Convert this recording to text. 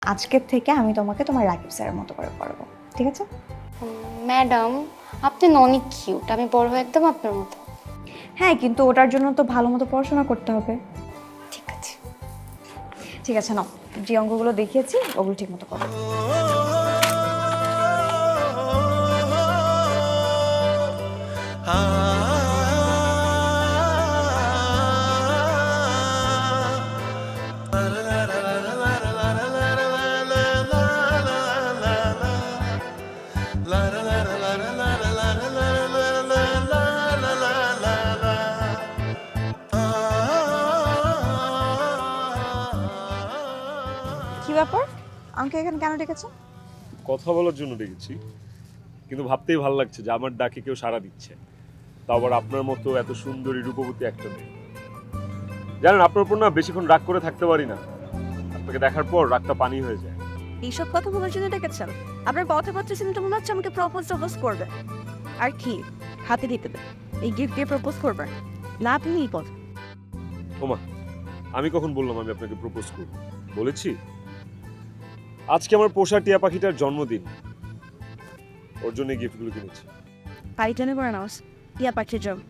আজকের থেকে আমি তোমাকে তোমার রাকিব স্যারের মতো করে পড়াবো, ঠিক আছে? ম্যাডাম, আপনি না অনেক কিউট, আমি বড় হয়ে একদম আপনার মতো। হ্যাঁ, কিন্তু ওটার জন্য তো ভালো মতো পড়াশোনা করতে হবে। ঠিক আছে। ঠিক আছে, নাও, যে অঙ্কগুলো দেখিয়েছি ওগুলো ঠিক মতো করো। কি ব্যাপার, আমাকে এখানে কেন ডেকেছো? কথা বলার জন্য ডেকেছি, কিন্তু ভাবতেই ভালো লাগছে যে আমার ডাকে কেউ সাড়া দিচ্ছে, তা আবার আপনার মতো এত সুন্দরী রূপবতী একটা মেয়ে। জানেন, আপনার উপর না বেশিক্ষণ রাগ করে থাকতে পারি না। আপনাকে দেখার পর রাগটা পানি হয়ে যায়। এইসব কথা বলার জন্য ডেকেছেন? আপনার কথাবার্তা শুনে তো মনে হচ্ছে আমাকে প্রপোজ করবে। আর কি হাতে দিতে দেবে? এই গিফট দিয়ে প্রপোজ করবে না? আপনি এই পথ ওমা, আমি কখন বললাম আমি আপনাকে প্রপোজ করব? বলেছি? আজকে আমার পোষা টিয়া পাখিটার জন্মদিন, ওর জন্য গিফটগুলো কিনেছি। পাইটানে করে নাও টিয়া পাখির জন্য।